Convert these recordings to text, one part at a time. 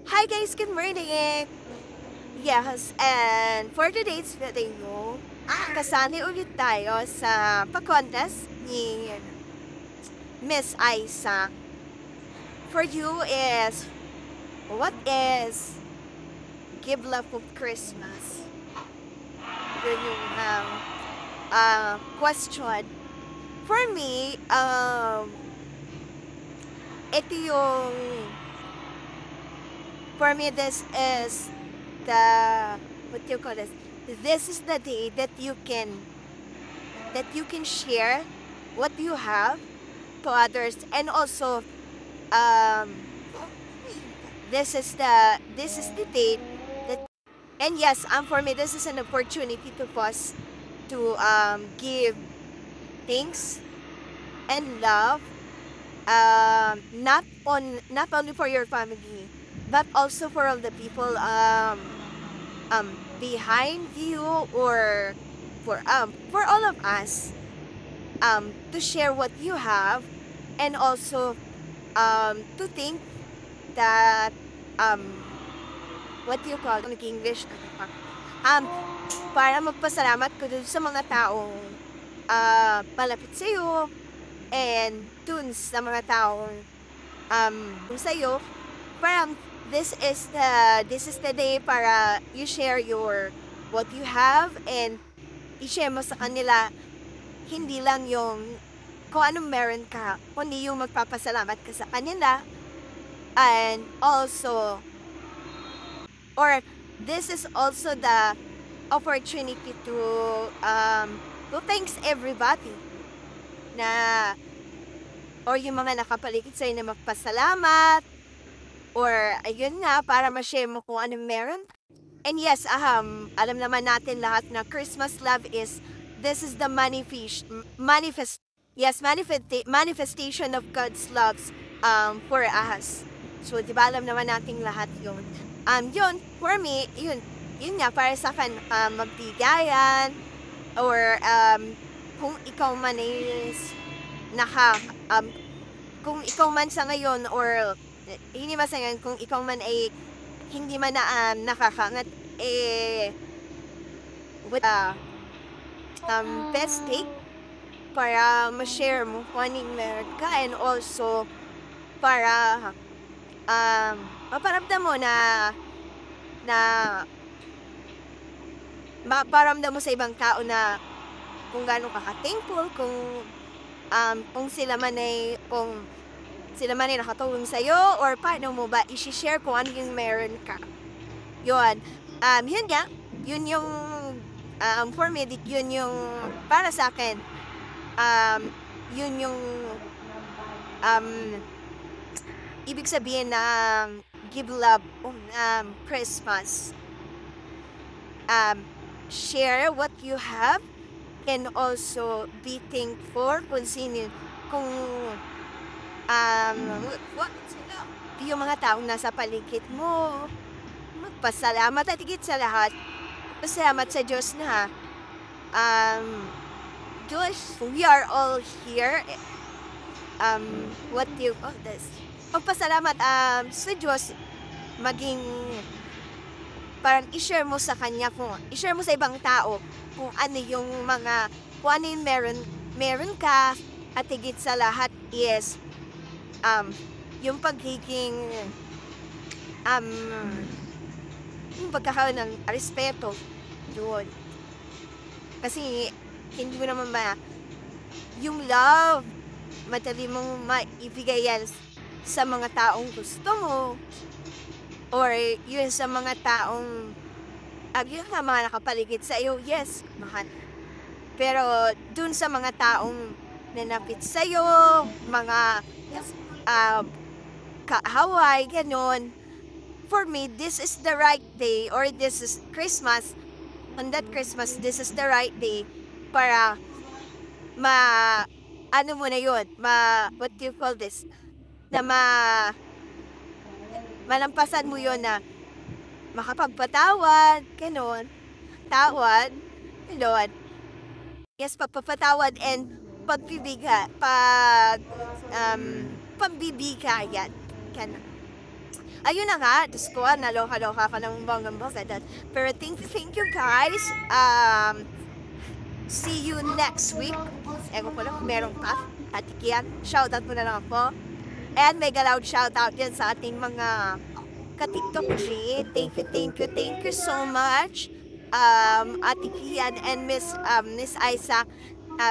Hi guys, good morning! Yes, and for today's video, kasali ulit tayo sa pa-contest ni Miss Isa. For you is, what is give love of Christmas? Yun yung question. For me, ito yung, for me, this is the, what do you call this? This is the day that you can share what you have to others, and also um this is the date that, and yes, for me this is an opportunity to pause, to give thanks and love, not only for your family, but also for all the people behind you, or for all of us, to share what you have, and also to think that, um, what do you call English, para magpasalamat ko dun sa mga taong malapit sa'yo, and dun sa mga taong sa'yo. Parang this is the day para you share what you have, and i-share mo sa kanila, hindi lang yung kung anong meron ka, kundi yung magpapasalamat ka sa kanila. And also, or this is also the opportunity to thanks everybody na, or yung mga nakapaligid sa'yo na magpasalamat, or ayun nga, para ma-share mo kung anong meron. And yes, alam naman natin lahat na Christmas love this is the manifestation of God's loves for us. So, di ba alam naman nating lahat yun. Yun, for me, yun nga, para sa akin, magbigayan, or kung ikaw man is kung ikaw man sa ngayon, or hindi man sa ngayon, kung ikaw man ay hindi man na nakakangat, with best take para ma-share mo kung anong meron ka, and also para maparamdam mo na maparamdam mo sa ibang tao na kung gaano ka ka-thankful, kung sila man ay nakatulong sa'yo, or paano mo ba i-share kung ano yung meron ka. Yun. Yun nga, yun yung, for me, yun yung, para sa akin, yun yung, ibig sabihin ng give love on Christmas. Share what you have, and also be thankful kung yung mga taong nasa paligid mo, magpasalamat, at higit sa lahat, pasalamat sa Diyos na Diyos, we are all here, what do you call this? Magpasalamat sa Diyos, maging parang i-share mo sa Kanya, i-share mo sa ibang tao kung ano yung meron ka, at higit sa lahat is yung pagiging yung pagkakaroon ng respeto doon. Kasi hindi mo naman ba yung love, madali mong maibigay yan sa mga taong gusto mo, or yun sa mga taong yun nga, mga nakapaligid sa iyo, yes, mahal. Pero dun sa mga taong nanapit sa iyo, mga kaaway, ganon, for me, this is the right day, or this is Christmas. On that Christmas, this is the right day para ano mo na yun, what do you call this? Na malampasan mo yun, na makapagpatawad, ganon. Tawad, ganon. Yes, pagpapatawad and pagbibigayan, ganon. Ayun na nga, Diyos ko, naloka-loka ka ng bonggang-bongga. Pero thank you guys. See you next week. Ewan ko lang kung meron ka. Atikian, shoutout mo na lang ako. And mega loud shoutout yan sa ating mga ka-TikTok G. Thank you so much. Ate Kian and Miss Isaac.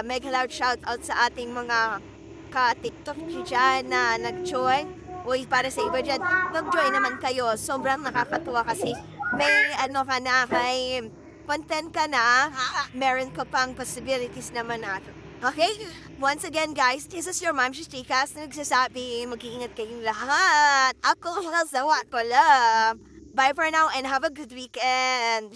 Mega loud shoutout sa ating mga ka-TikTok G dyan na nag-join. Uy, para sa iba dyan, mag-join naman kayo. Sobrang nakakatuwa kasi may ano ka na, may content ka na, meron ka pang possibilities naman natin. Okay? Once again, guys, this is your mom, Chichikas, na nagsasabi, mag-iingat kayong lahat. Ako, sawa ko lang. Bye for now and have a good weekend.